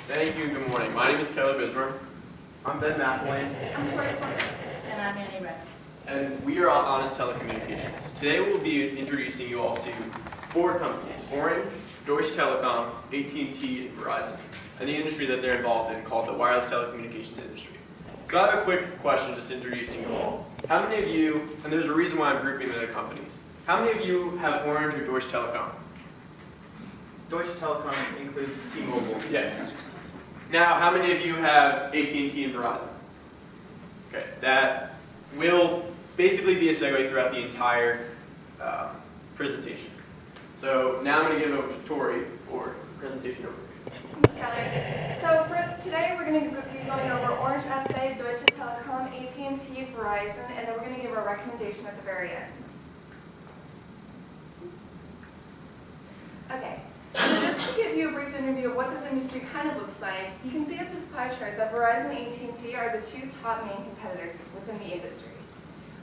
Thank you and good morning. My name is Caleb Isram. I'm Ben McElwain. I'm Tori Fleming. And I'm Annie Red. And we are Honest Telecommunications. Today we'll be introducing you all to 4 companies: Orange, Deutsche Telekom, AT&T, and Verizon, and the industry that they're involved in called the wireless telecommunications industry. So I have a quick question just introducing you all. How many of you, and there's a reason why I'm grouping the companies, how many of you have Orange or Deutsche Telekom? Deutsche Telekom includes T-Mobile. Yes. Now, how many of you have AT&T and Verizon? Okay, that will basically be a segue throughout the entire presentation. So now I'm going to give it over to Tori for presentation overview. Thanks, Kelly. So for today, we're going to be going over Orange SA, Deutsche Telekom, AT&T, Verizon, and then we're going to give our recommendation at the very end. Okay. So just to give you a brief overview of what this industry kind of looks like, you can see at this pie chart that Verizon and AT&T are the 2 top main competitors within the industry.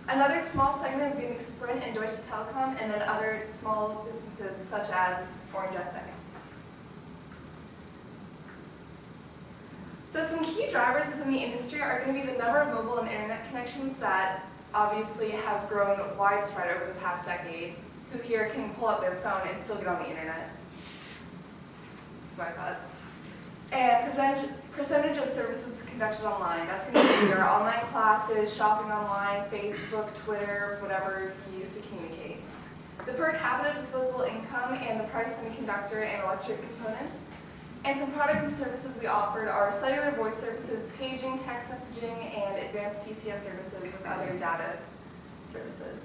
Another small segment is going to be Sprint and Deutsche Telekom, and then other small businesses such as Orange SA. So some key drivers within the industry are going to be the number of mobile and internet connections that obviously have grown widespread over the past decade. Who here can pull up their phone and still get on the internet? That's what I thought. And percentage of services conducted online. That's going to be your online classes, shopping online, Facebook, Twitter, whatever you use to communicate. The per capita disposable income and the price semiconductor and electric components. And some products and services we offered are cellular voice services, paging, text messaging, and advanced PCS services with other data services.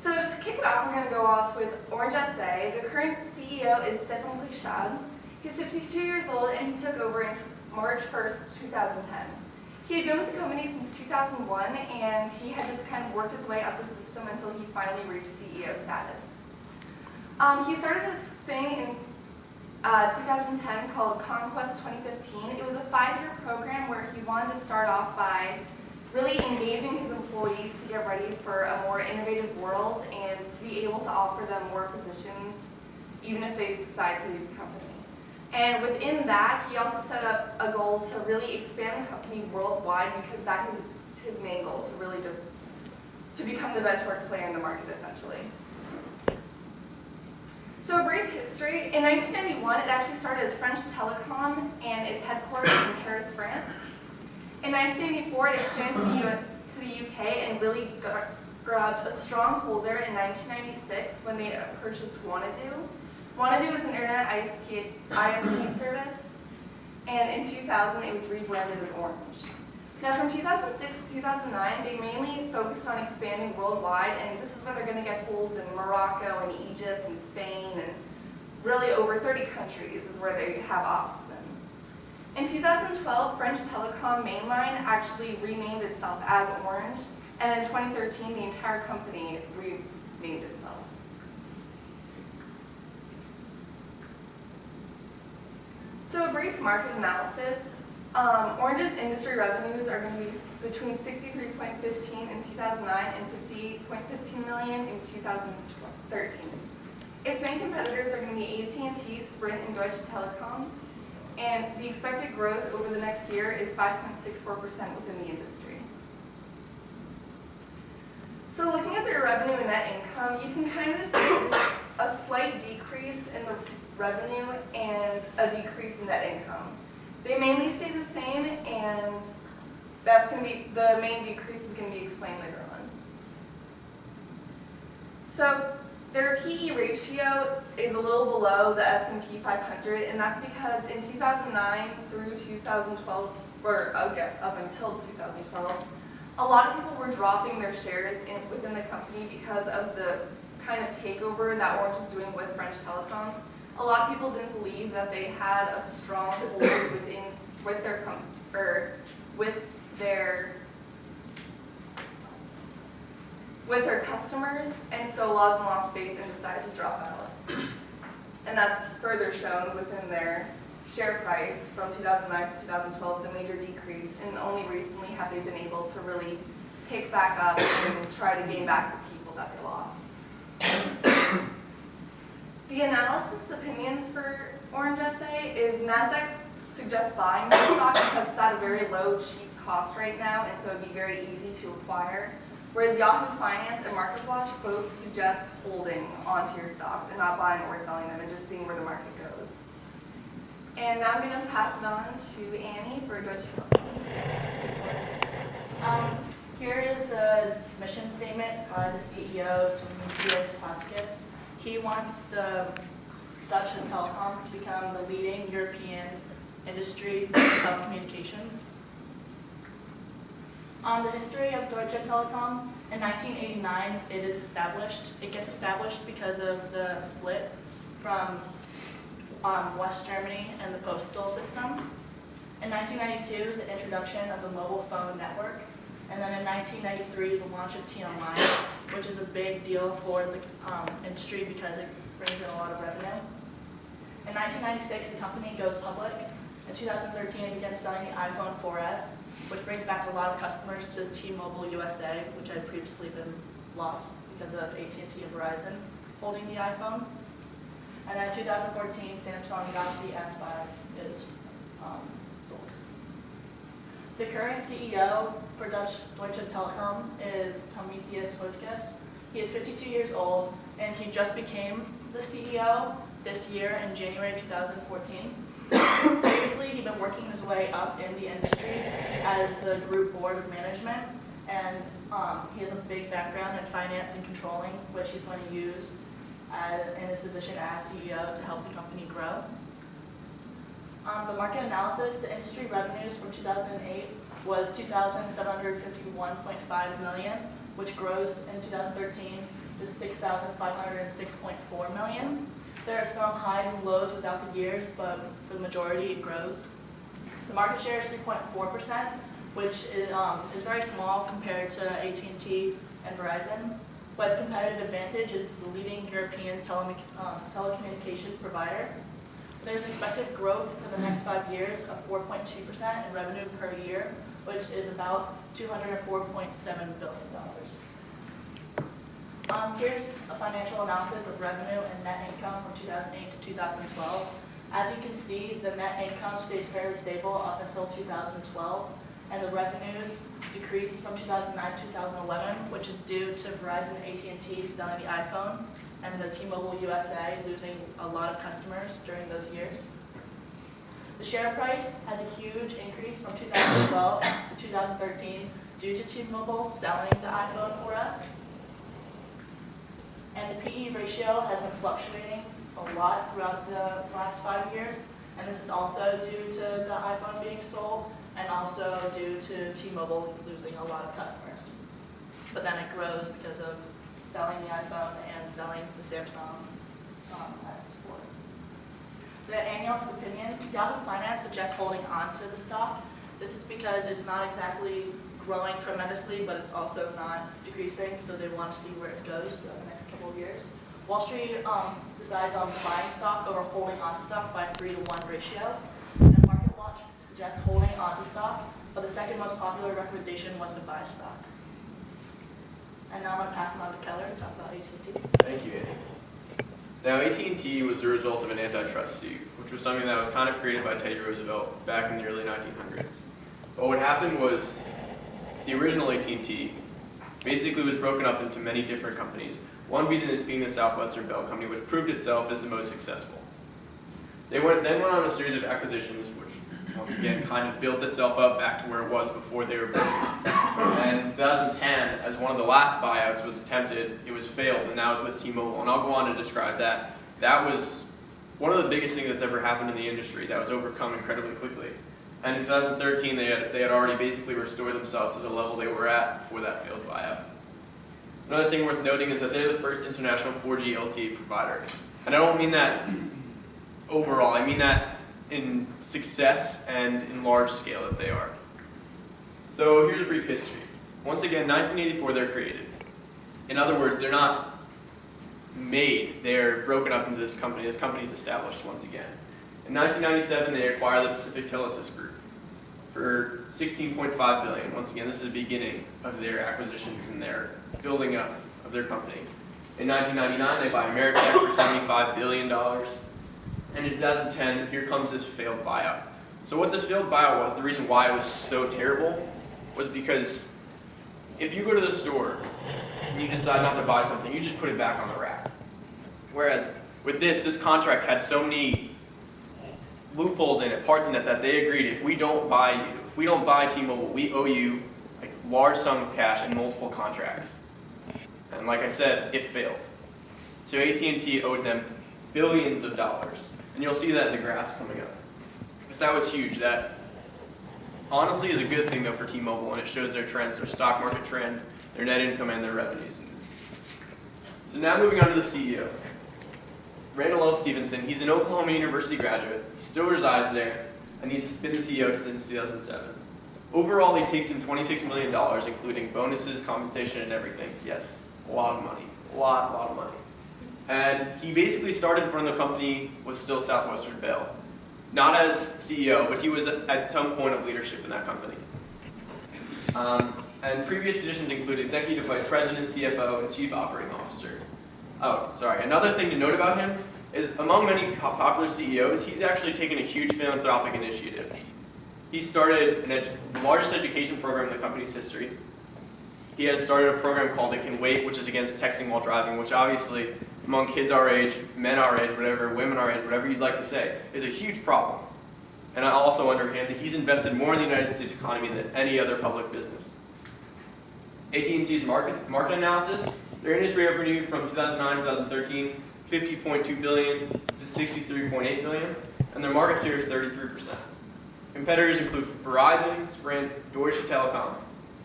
So to kick it off, we're going to go off with Orange SA. The current CEO is Stefan Plichard. He's 52 years old and he took over in March 1st, 2010. He had been with the company since 2001 and he had just kind of worked his way up the system until he finally reached CEO status. He started this thing in 2010 called Conquest 2015. It was a 5-year program where he wanted to start off by really engaging his employees to get ready for a more innovative world and to be able to offer them more positions even if they decide to leave the company. And within that, he also set up a goal to really expand the company worldwide because that is his main goal, to really just to become the benchmark player in the market essentially. So a brief history. In 1991, it actually started as French Telecom and is headquartered in Paris, France. In 1984, it expanded to the UK and really grabbed a stronghold there in 1996 when they purchased Wanadoo. Wanadoo is an internet ISP service, and in 2000, it was rebranded as Orange. Now, from 2006 to 2009, they mainly focused on expanding worldwide, and this is where they're going to get holds in Morocco and Egypt and Spain, and really over 30 countries is where they have offices in. In 2012, French Telecom Mainline actually renamed itself as Orange, and in 2013, the entire company renamed itself. So a brief market analysis. Orange's industry revenues are going to be between 63.15 in 2009 and 58.15 million in 2013. Its main competitors are going to be AT&T, Sprint, and Deutsche Telekom, and the expected growth over the next year is 5.64% within the industry. So looking at their revenue and net income, you can kind of see a slight decrease in the revenue and a decrease in net income. They mainly stay the same, and that's going to be the main decrease is going to be explained later on. So their PE ratio is a little below the S&P 500, and that's because in 2009 through 2012, or I guess up until 2012, a lot of people were dropping their shares within the company because of the kind of takeover that Orange was doing with French Telecom. A lot of people didn't believe that they had a strong hold with their customers, and so a lot of them lost faith and decided to drop out. And that's further shown within their share price from 2009 to 2012, the major decrease, and only recently have they been able to really pick back up and try to gain back the people that they lost. The analysis opinions for Orange SA is is NASDAQ suggests buying the stock because it's at a very low, cheap cost right now, and so it'd be very easy to acquire. Whereas Yahoo Finance and MarketWatch both suggest holding onto your stocks and not buying or selling them and just seeing where the market goes. And now I'm going to pass it on to Annie for Deutsche Telekom. Here is the mission statement by the CEO, Tobias Hotchkiss. He wants the Deutsche Telekom to become the leading European industry in telecommunications. The history of Deutsche Telekom, in 1989 it is established. It gets established because of the split from West Germany and the postal system. In 1992 is the introduction of the mobile phone network. And then in 1993 is the launch of T-Online, which is a big deal for the industry because it brings in a lot of revenue. In 1996, the company goes public. In 2013, it begins selling the iPhone 4S, which brings back a lot of customers to T-Mobile USA, which had previously been lost because of AT&T and Verizon holding the iPhone. And then in 2014, Samsung Galaxy S5 is sold. The current CEO for Deutsche Telekom is Tobias Hotchkiss. He is 52 years old, and he just became the CEO this year in January 2014. Previously, he'd been working his way up in the industry as the group board of management, and he has a big background in finance and controlling, which he's going to use in his position as CEO to help the company grow. The market analysis, the industry revenues from 2008 was $2,751.5 million, which grows in 2013 to $6,506.4 million. There are some highs and lows without the years, but for the majority it grows. The market share is 3.4%, which is very small compared to AT&T and Verizon. But its competitive advantage is the leading European telecommunications provider. There's expected growth for the next 5 years of 4.2% in revenue per year, which is about $204.7 billion. Here's a financial analysis of revenue and net income from 2008 to 2012. As you can see, the net income stays fairly stable up until 2012, and the revenues decreased from 2009 to 2011, which is due to Verizon and AT&T selling the iPhone, and the T-Mobile USA losing a lot of customers during those years. The share price has a huge increase from 2012 to 2013 due to T-Mobile selling the iPhone for us. And the PE ratio has been fluctuating a lot throughout the last 5 years, and this is also due to the iPhone being sold and also due to T-Mobile losing a lot of customers. But then it grows because of selling the iPhone and selling the Samsung S4. The analyst opinions, Yahoo Finance suggests holding on to the stock. This is because it's not exactly growing tremendously, but it's also not decreasing, so they want to see where it goes for the next couple of years. Wall Street decides on buying stock over holding onto stock by a 3-to-1 ratio. And MarketWatch suggests holding onto stock, but the second most popular recommendation was to buy stock. And now I'm going to pass it on to Keller to talk about AT&T. Thank you, Annie. Now, AT&T was the result of an antitrust suit, which was something that was kind of created by Teddy Roosevelt back in the early 1900s. But what happened was the original AT&T basically was broken up into many different companies, one being the Southwestern Bell Company, which proved itself as the most successful. They then went on a series of acquisitions, which once again kind of built itself up back to where it was before they were broken. And in 2010, as one of the last buyouts was attempted, it was failed, and that was with T-Mobile. And I'll go on to describe that. That was one of the biggest things that's ever happened in the industry that was overcome incredibly quickly. And in 2013, they had already basically restored themselves to the level they were at before that failed buyout. Another thing worth noting is that they're the first international 4G LTE provider. And I don't mean that overall, I mean that in success and in large scale that they are. So here's a brief history. Once again, 1984 they're created. In other words, they're not made, they're broken up into this company. This company's established once again. In 1997, they acquired the Pacific Telesis Group for $16.5 billion. Once again, this is the beginning of their acquisitions and their building up of their company. In 1999, they buy Ameritech for $75 billion. And in 2010, here comes this failed buyout. So what this failed buyout was, the reason why it was so terrible, was because if you go to the store and you decide not to buy something, you just put it back on the rack. Whereas with this contract had so many loopholes in it, parts in it, that they agreed if we don't buy T-Mobile, we owe you a large sum of cash and multiple contracts. And like I said, it failed. So AT&T owed them billions of dollars. And you'll see that in the graphs coming up. But that was huge. That honestly is a good thing though for T-Mobile, and it shows their trends, their stock market trend, their net income, and their revenues. So now moving on to the CEO. Randall L. Stevenson, he's an Oklahoma University graduate. He still resides there, and he's been the CEO since 2007. Overall, he takes in $26 million, including bonuses, compensation, and everything. Yes, a lot of money. A lot of money. And he basically started when the company was still Southwestern Bell. Not as CEO, but he was at some point of leadership in that company. And previous positions include Executive Vice President, CFO, and Chief Operating Officer. Oh, sorry. Another thing to note about him is among many popular CEOs, he's actually taken a huge philanthropic initiative. He started the largest education program in the company's history. He has started a program called It Can Wait, which is against texting while driving, which obviously, among kids our age, men our age, whatever, women our age, whatever you'd like to say, is a huge problem. And I also understand that he's invested more in the United States economy than any other public business. AT&T's market analysis, their industry revenue from 2009 to 2013, $50.2 billion to $63.8 billion, and their market share is 33%. Competitors include Verizon, Sprint, Deutsche Telekom,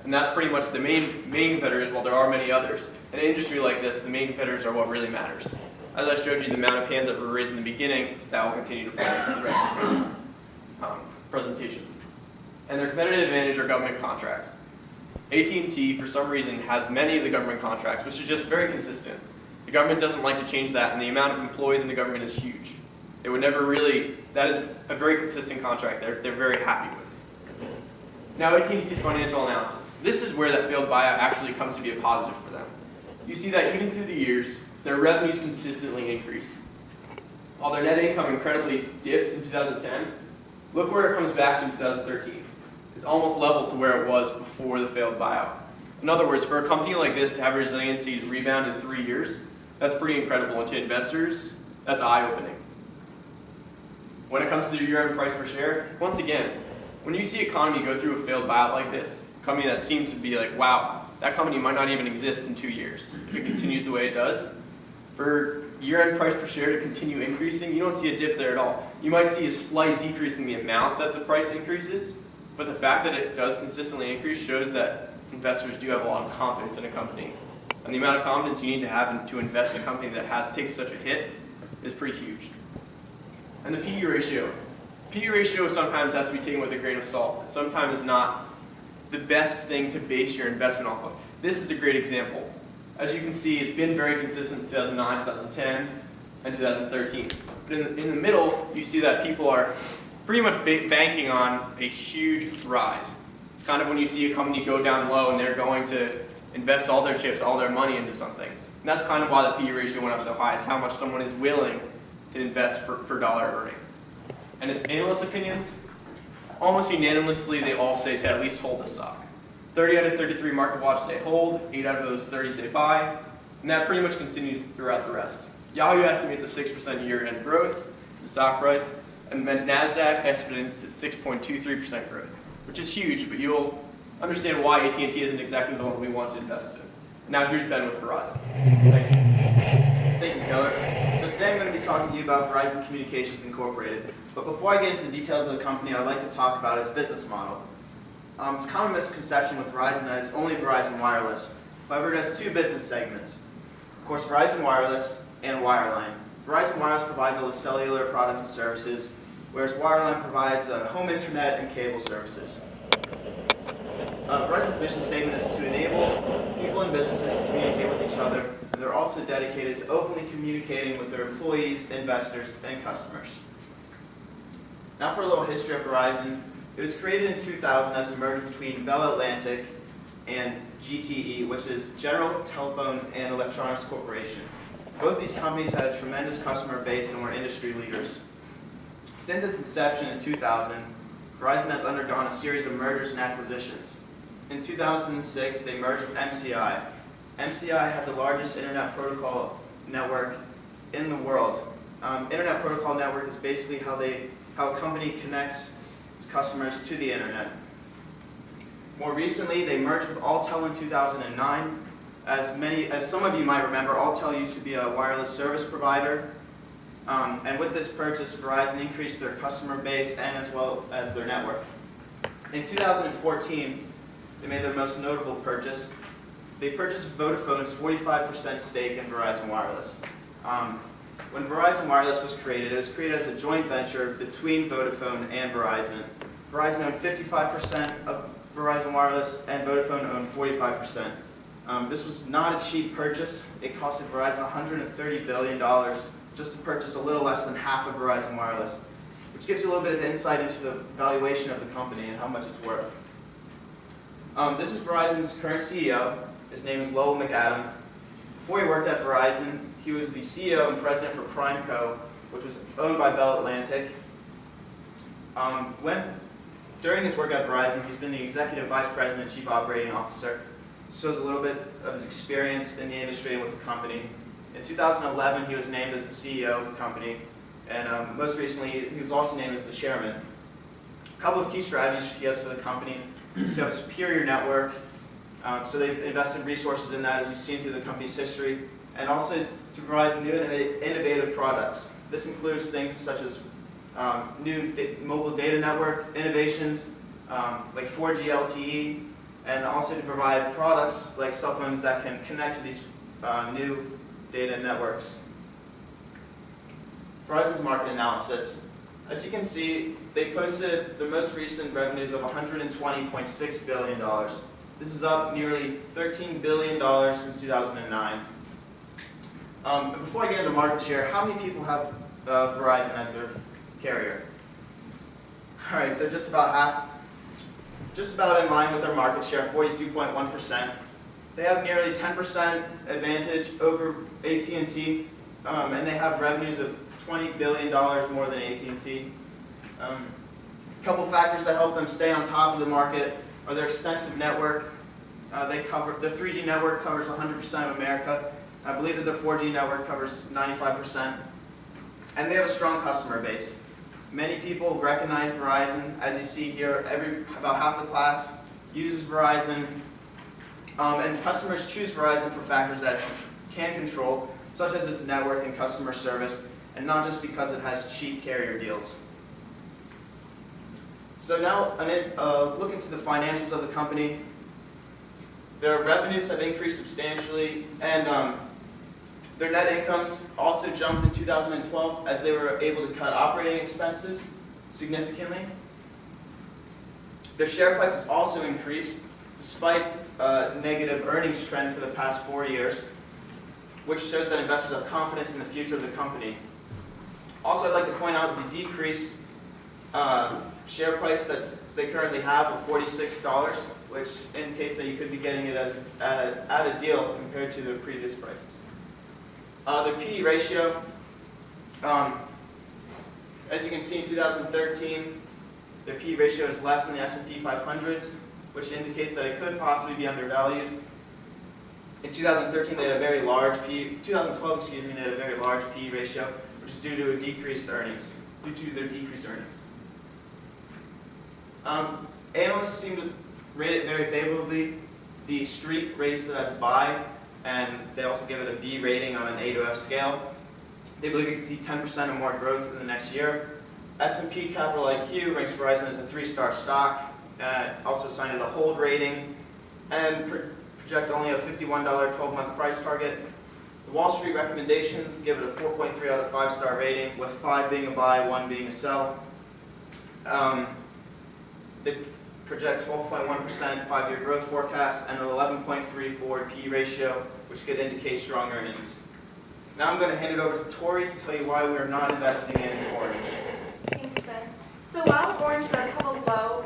and that's pretty much the main competitors, while there are many others. In an industry like this, the main competitors are what really matters. As I showed you the amount of hands that were raised in the beginning, that will continue to play into the rest of the presentation. And their competitive advantage are government contracts. AT&T, for some reason, has many of the government contracts, which is just very consistent. The government doesn't like to change that, and the amount of employees in the government is huge. It would never really, that is a very consistent contract they're very happy with. Now AT&T's financial analysis. This is where that failed buyout actually comes to be a positive for them. You see that even through the years, their revenues consistently increase. While their net income incredibly dipped in 2010, look where it comes back to in 2013. It's almost level to where it was before the failed buyout. In other words, for a company like this to have resiliency to rebound in 3 years, that's pretty incredible. And to investors, that's eye-opening. When it comes to the year-end price per share, once again, when you see an economy go through a failed buyout like this, a company that seems to be like, wow, that company might not even exist in 2 years if it continues the way it does. For year-end price per share to continue increasing, you don't see a dip there at all. You might see a slight decrease in the amount that the price increases, but the fact that it does consistently increase shows that investors do have a lot of confidence in a company. And the amount of confidence you need to have to invest in a company that has taken such a hit is pretty huge. And the PE ratio. PE ratio sometimes has to be taken with a grain of salt. Sometimes it's not the best thing to base your investment off of. This is a great example. As you can see, it's been very consistent in 2009, 2010, and 2013. But in the middle, you see that people are pretty much banking on a huge rise. It's kind of when you see a company go down low and they're going to invest all their chips, all their money into something. And that's kind of why the PE ratio went up so high. It's how much someone is willing to invest per dollar earning. And its analyst opinions, almost unanimously, they all say to at least hold the stock. 30 out of 33 market watch say hold, 8 out of those 30 say buy, and that pretty much continues throughout the rest. Yahoo estimates a 6% year-end growth in the stock price, and then NASDAQ estimates 6.23% growth, which is huge, but you'll understand why AT&T isn't exactly the one we want to invest in. Now here's Ben with Verizon. Thank you. Thank you, Keller. So today I'm going to be talking to you about Verizon Communications Incorporated. But before I get into the details of the company, I'd like to talk about its business model. It's a common misconception with Verizon that it's only Verizon Wireless. However, it has two business segments. Of course, Verizon Wireless and Wireline. Verizon Wireless provides all the cellular products and services, whereas Wireline provides home internet and cable services. Verizon's mission statement is to enable people and businesses to communicate with each other, and they're also dedicated to openly communicating with their employees, investors, and customers. Now for a little history of Verizon. It was created in 2000 as a merger between Bell Atlantic and GTE, which is General Telephone and Electronics Corporation. Both these companies had a tremendous customer base and were industry leaders. Since its inception in 2000, Verizon has undergone a series of mergers and acquisitions. In 2006, they merged with MCI. MCI had the largest internet protocol network in the world. Internet protocol network is basically how a company connects its customers to the internet. More recently, they merged with Alltel in 2009. As some of you might remember, Alltel used to be a wireless service provider. And with this purchase, Verizon increased their customer base and as well as their network. In 2014, they made their most notable purchase. They purchased Vodafone's 45% stake in Verizon Wireless. When Verizon Wireless was created, it was created as a joint venture between Vodafone and Verizon. Verizon owned 55% of Verizon Wireless and Vodafone owned 45%. This was not a cheap purchase. It costed Verizon $130 billion just to purchase a little less than half of Verizon Wireless, which gives you a little bit of insight into the valuation of the company and how much it's worth. This is Verizon's current CEO. His name is Lowell McAdam. Before he worked at Verizon, he was the CEO and president for PrimeCo, which was owned by Bell Atlantic. During his work at Verizon, he's been the executive vice president and chief operating officer. Shows a little bit of his experience in the industry and with the company. In 2011, he was named as the CEO of the company, and most recently, he was also named as the chairman. A couple of key strategies he has for the company is to have a superior network, so they've invested resources in that, as you've seen through the company's history, and also to provide new innovative products. This includes things such as new mobile data network innovations, like 4G LTE, and also to provide products like cell phones that can connect to these new data networks. Verizon's market analysis. As you can see, they posted the most recent revenues of $120.6 billion. This is up nearly $13 billion since 2009. But before I get into market share, how many people have Verizon as their carrier? All right, so just about half. Just about in line with their market share, 42.1%. They have nearly 10% advantage over AT&T, and they have revenues of $20 billion more than AT&T. A couple factors that help them stay on top of the market are their extensive network. Their 3G network covers 100% of America. I believe that their 4G network covers 95%. And they have a strong customer base. Many people recognize Verizon. As you see here, about half the class uses Verizon. And customers choose Verizon for factors that it can control, such as its network and customer service, and not just because it has cheap carrier deals. So now, look into the financials of the company. Their revenues have increased substantially, and their net incomes also jumped in 2012 as they were able to cut operating expenses significantly. Their share price has also increased despite a negative earnings trend for the past 4 years, which shows that investors have confidence in the future of the company. Also, I'd like to point out the decreased share price that they currently have of $46, which indicates that you could be getting it as at a deal compared to the previous prices. Their PE ratio, as you can see in 2013, their PE ratio is less than the S&P 500's, which indicates that it could possibly be undervalued. In 2013, they had a very large PE, 2012, excuse me, they had a very large PE ratio, which is due to their decreased earnings. Analysts seem to rate it very favorably. The Street rates it as buy, and they also give it a B rating on an A to F scale. They believe you can see 10% or more growth in the next year. S&P Capital IQ ranks Verizon as a 3-star stock, also assigned it a hold rating, and project only a $51 12-month price target. The Wall Street recommendations give it a 4.3 out of 5-star rating, with 5 being a buy, 1 being a sell. They project 12.1% 5-year growth forecast and an 11.3 forward PE ratio, which could indicate strong earnings. Now I'm going to hand it over to Tori to tell you why we are not investing in Orange. Thanks, Ben. So while Orange does have a low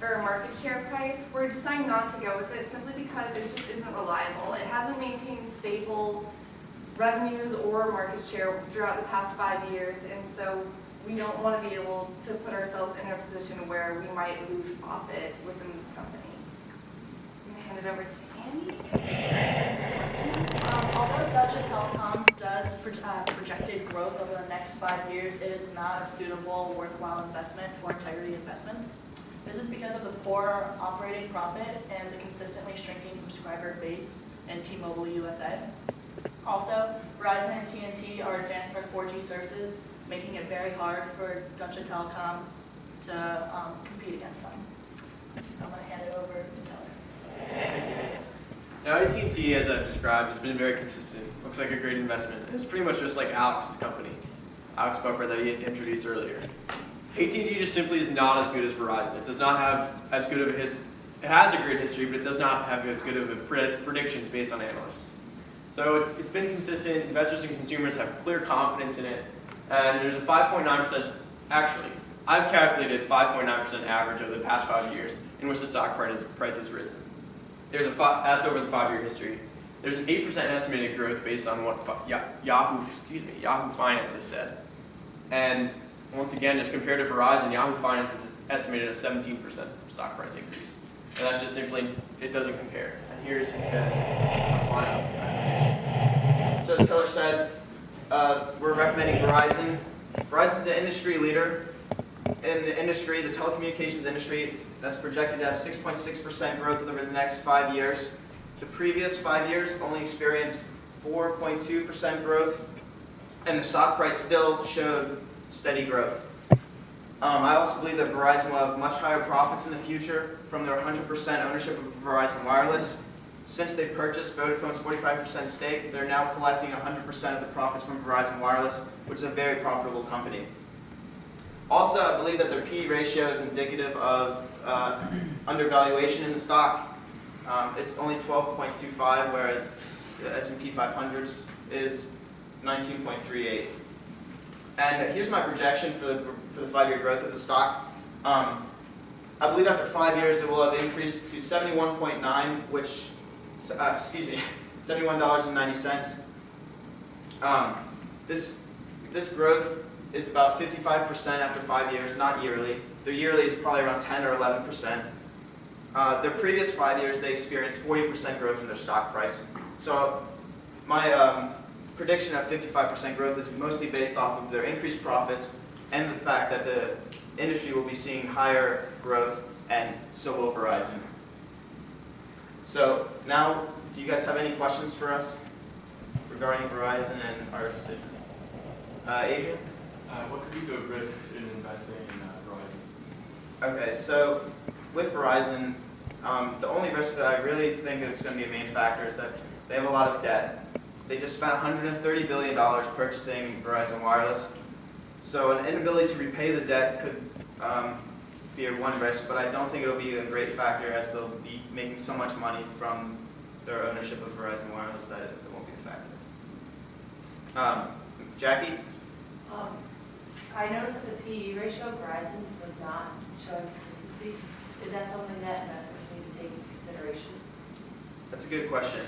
market share price, we're deciding not to go with it simply because it just isn't reliable. It hasn't maintained stable revenues or market share throughout the past 5 years, and so we don't want to be able to put ourselves in a position where we might lose profit within this company. I'm going to hand it over to Andy. Although Deutsche Telekom does projected growth over the next 5 years, it is not a suitable, worthwhile investment for Integrity Investments. This is because of the poor operating profit and the consistently shrinking subscriber base in T-Mobile USA. Also, Verizon and TNT are advancing their 4G services, making it very hard for Deutsche Telekom to compete against them. I'm going to hand it over to Keller. Now, AT&T, as I've described, has been very consistent. Looks like a great investment. It's pretty much just like Alex's company, Alex Buffer, that he introduced earlier. AT&T just simply is not as good as Verizon. It does not have as good of a it has a great history, but it does not have as good of a predictions based on analysts. So it's been consistent. Investors and consumers have clear confidence in it, and there's a 5.9%. Actually, I've calculated 5.9% average over the past 5 years in which the stock price has risen. That's over the 5-year history. There's an 8% estimated growth based on what Yahoo Finance has said. And once again, just compared to Verizon, Yahoo Finance has estimated a 17% stock price increase. And that's just simply, it doesn't compare. And here's the final recommendation. So as Keller said, we're recommending Verizon. Verizon's an industry leader in the industry, the telecommunications industry, that's projected to have 6.6% growth over the next 5 years. The previous 5 years only experienced 4.2% growth, and the stock price still showed steady growth. I also believe that Verizon will have much higher profits in the future from their 100% ownership of Verizon Wireless. Since they purchased Vodafone's 45% stake, they're now collecting 100% of the profits from Verizon Wireless, which is a very profitable company. Also, I believe that their PE ratio is indicative of undervaluation in the stock. It's only 12.25, whereas the S&P 500 is 19.38. And here's my projection for the 5-year growth of the stock. I believe after 5 years it will have increased to 71.9, which, $71.90. This growth is about 55% after 5 years, not yearly. Their yearly is probably around 10 or 11%. Their previous 5 years, they experienced 40% growth in their stock price. So my prediction of 55% growth is mostly based off of their increased profits and the fact that the industry will be seeing higher growth, and so will Verizon. So now, do you guys have any questions for us regarding Verizon and our decision? Adrian? What could be the risks in investing in Verizon? Okay, so with Verizon, the only risk that I really think is going to be a main factor is that they have a lot of debt. They just spent $130 billion purchasing Verizon Wireless. So an inability to repay the debt could be one risk, but I don't think it'll be a great factor as they'll be making so much money from their ownership of Verizon Wireless that it won't be a factor. Jackie? I noticed that the PE ratio of Verizon was not showing consistency. Is that something that investors need to take into consideration? That's a good question.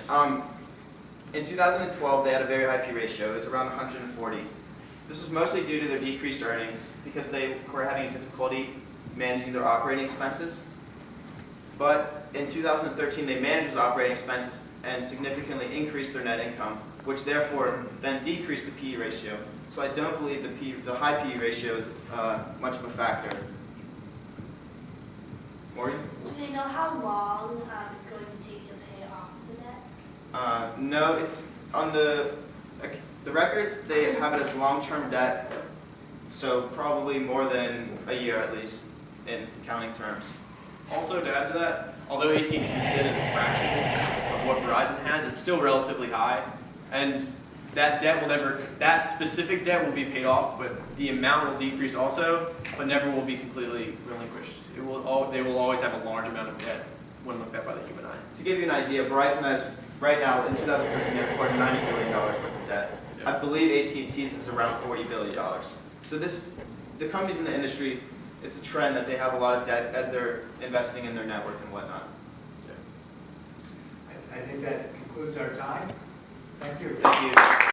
In 2012, they had a very high PE ratio. It was around 140. This was mostly due to their decreased earnings because they were having difficulty managing their operating expenses. But in 2013, they managed those operating expenses and significantly increased their net income, which therefore then decreased the PE ratio. So I don't believe the high PE ratio is much of a factor. Morgan? Do you know how long it's going to take to pay off the debt? No, it's on the records. They have it as long-term debt, so probably more than a year at least in accounting terms. Also, to add to that, although AT&T sit as a fraction of what Verizon has, it's still relatively high, and that specific debt will be paid off, but the amount will decrease also, but never will be completely relinquished. They will always have a large amount of debt when looked at by the human eye. To give you an idea, Verizon has, right now, in 2013, they recorded $90 billion worth of debt. Yeah. I believe AT&T's is around $40 billion. So the companies in the industry, it's a trend that they have a lot of debt as they're investing in their network and whatnot. I think that concludes our time. Thank you. Thank you.